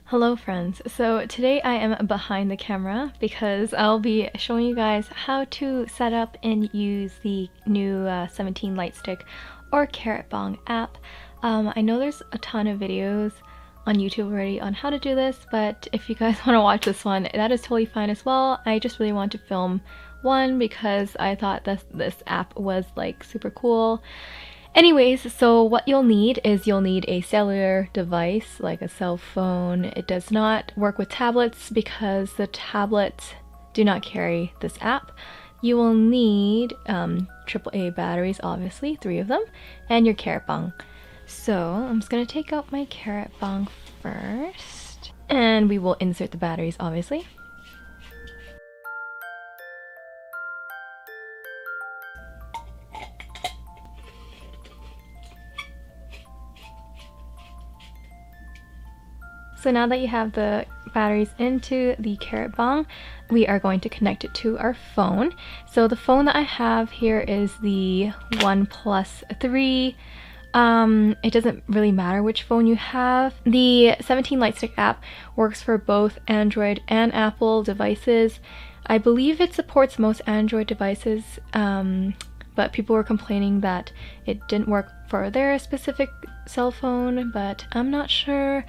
Hello friends, so today I am behind the camera because I'll be showing you guys how to set up and use the new 17 Lightstick or Carat Bong app. I know there's a ton of videos on YouTube already on how to do this, but if you guys want to watch this one, that is totally fine as well. I just really want to film one because I thought this app was like super cool. Anyways, so what you'll need is you'll need a cellular device like a cell phone. It does not work with tablets because the tablets do not carry this app. You will need AAA batteries, obviously, 3 of them, and your Carat Bong. So I'm just going to take out my Carat Bong first, and we will insert the batteries, obviously. So now that you have the batteries into the Carat Bong, we are going to connect it to our phone. So the phone that I have here is the OnePlus 3. It doesn't really matter which phone you have. The 17 Lightstick app works for both Android and Apple devices. I believe it supports most Android devices, but people were complaining that it didn't work for their specific cell phone, but I'm not sure.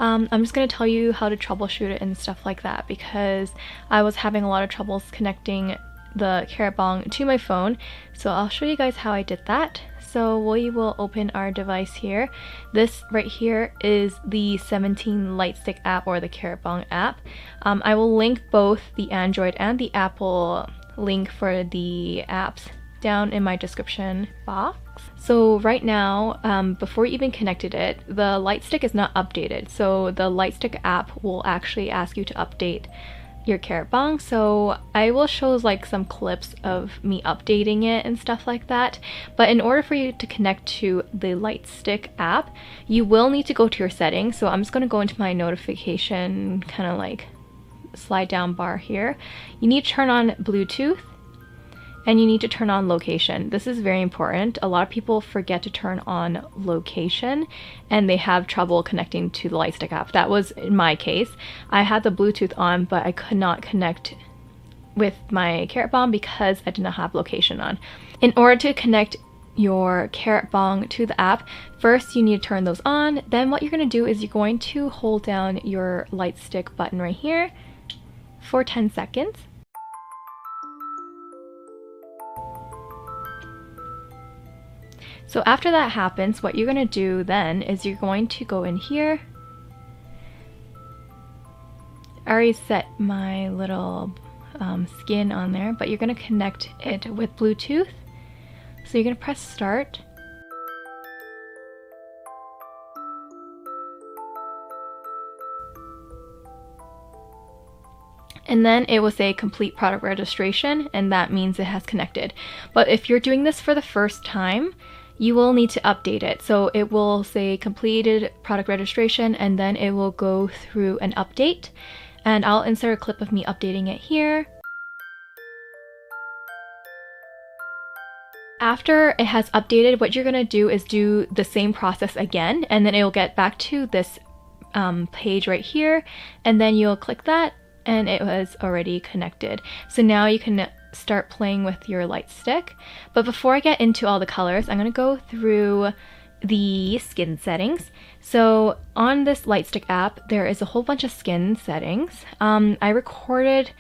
I'm just going to tell you how to troubleshoot it and stuff like that because I was having a lot of troubles connecting the Carat Bong to my phone. So I'll show you guys how I did that. So we will open our device here. This right here is the 17 Lightstick app or the Carat Bong app. I will link both the Android and the Apple link for the apps down in my description box. So right now, before you even connected it, the Lightstick is not updated. So the Lightstick app will actually ask you to update your Carat Bong. So I will show like some clips of me updating it and stuff like that. But in order for you to connect to the Lightstick app, you will need to go to your settings. So I'm just going to go into my notification kind of like slide down bar here. You need to turn on Bluetooth. And you need to turn on location. This is very important. A lot of people forget to turn on location and they have trouble connecting to the Lightstick app. That was in my case. I had the Bluetooth on, but I could not connect with my Carat Bong because I did not have location on. In order to connect your Carat Bong to the app, first you need to turn those on. Then what you're going to do is you're going to hold down your Lightstick button right here for 10 seconds. So after that happens, what you're going to do then is you're going to go in here. I already set my little skin on there, but you're going to connect it with Bluetooth. So you're going to press start. And then it will say complete product registration, and that means it has connected. But if you're doing this for the first time, you will need to update it. So it will say completed product registration, and then it will go through an update. And I'll insert a clip of me updating it here. After it has updated, what you're gonna do is do the same process again, and then it will get back to this page right here, and then you'll click that, and it was already connected. So now you can start playing with your Lightstick. But before I get into all the colors, I'm going to go through the skin settings. So on this Lightstick app, there is a whole bunch of skin settings. I recorded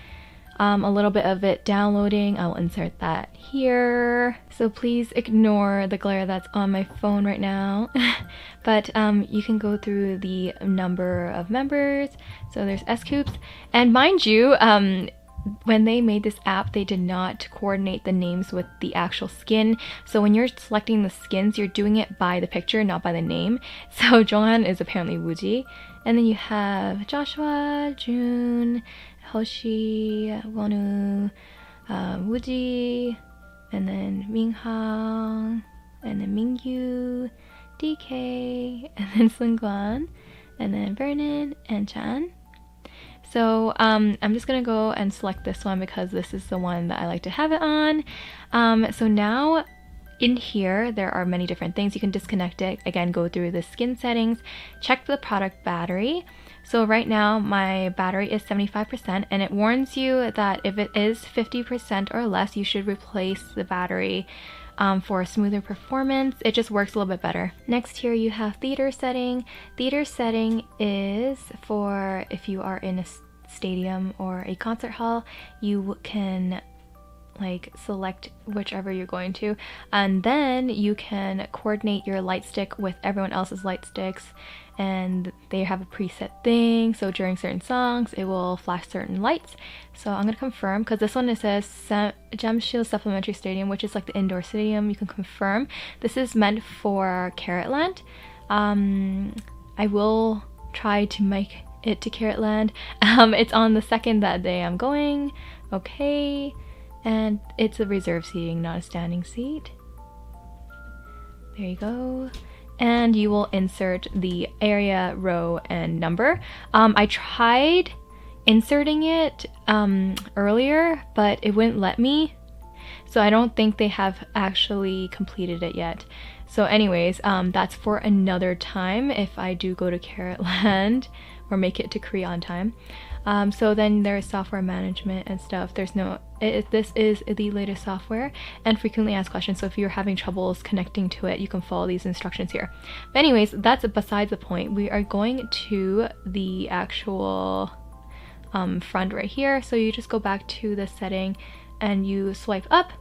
a little bit of it downloading. I'll insert that here. So please ignore the glare that's on my phone right now. But you can go through the number of members. So there's S-Coops. And mind you, when they made this app, they did not coordinate the names with the actual skin. So when you're selecting the skins, you're doing it by the picture, not by the name. So Jonghan is apparently Wooji. And then you have Joshua, June, Hoshi, Wonu, Wooji, and then Minghang, and then Mingyu, DK, and then Seungkwan, and then Vernon and Chan. So I'm just gonna go and select this one because this is the one that I like to have it on. So now In here, there are many different things. You can disconnect it. Again, go through the skin settings, check the product battery. So right now, my battery is 75%, and it warns you that if it is 50% or less, you should replace the battery for smoother performance. It just works a little bit better. Next here, you have theater setting. Theater setting is for if you are in a stadium or a concert hall, you can like select whichever you're going to, and then you can coordinate your light stick with everyone else's light sticks, and they have a preset thing, so during certain songs it will flash certain lights. So I'm gonna confirm, because this one it says Jamshil Supplementary Stadium, which is like the indoor stadium. You can confirm. This is meant for Caratland. I will try to make it to Caratland. It's on the second that day I'm going. Okay. And it's a reserved seating, not a standing seat. There you go. And you will insert the area, row, and number. I tried inserting it earlier, but it wouldn't let me. So I don't think they have actually completed it yet. So anyways, that's for another time if I do go to Caratland or make it to Korea on time. So then there's software management and stuff. There's no, this is the latest software and frequently asked questions. So if you're having troubles connecting to it, you can follow these instructions here. But anyways, that's besides the point. We are going to the actual front right here. So you just go back to the setting and you swipe up,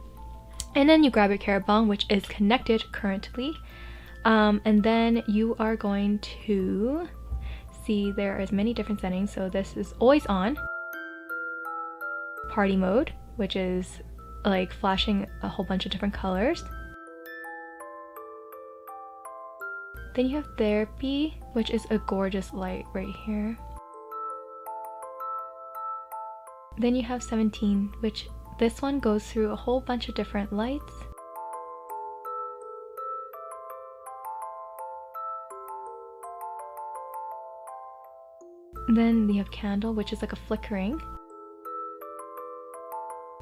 and then you grab your Carat Bong, which is connected currently. And then you are going to see there is many different settings. So this is always on. Party mode, which is like flashing a whole bunch of different colors. Then you have therapy, which is a gorgeous light right here. Then you have 17, which this one goes through a whole bunch of different lights. Then you have candle, which is like a flickering.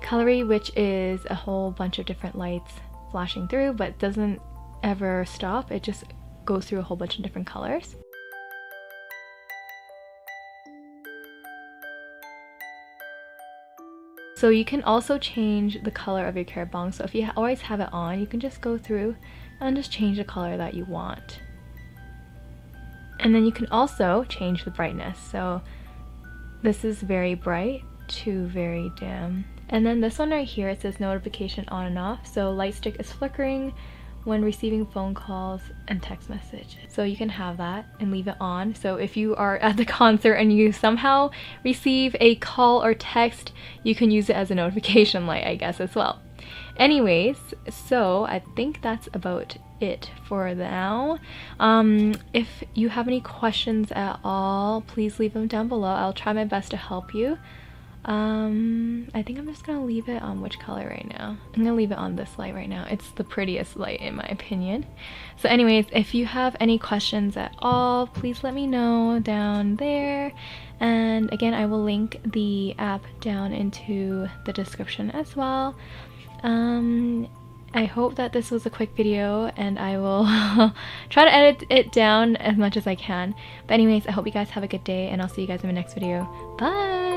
Colory, which is a whole bunch of different lights flashing through, but doesn't ever stop. It just goes through a whole bunch of different colors. So you can also change the color of your Carat Bong. So if you always have it on, you can just go through and just change the color that you want. And then you can also change the brightness. So this is very bright to very dim. And then this one right here, it says notification on and off. So Lightstick is flickering when receiving phone calls and text message. So you can have that and leave it on. So if you are at the concert and you somehow receive a call or text, you can use it as a notification light, I guess, as well. Anyways, so I think that's about it for now. If you have any questions at all, please leave them down below. I'll try my best to help you. I think I'm just gonna leave it on which color right now. I'm gonna leave it on this light right now. It's the prettiest light in my opinion. So anyways, if you have any questions at all, please let me know down there. And again, I will link the app down into the description as well. I hope that this was a quick video, and I will try to edit it down as much as I can. But anyways, I hope you guys have a good day, and I'll see you guys in my next video. Bye!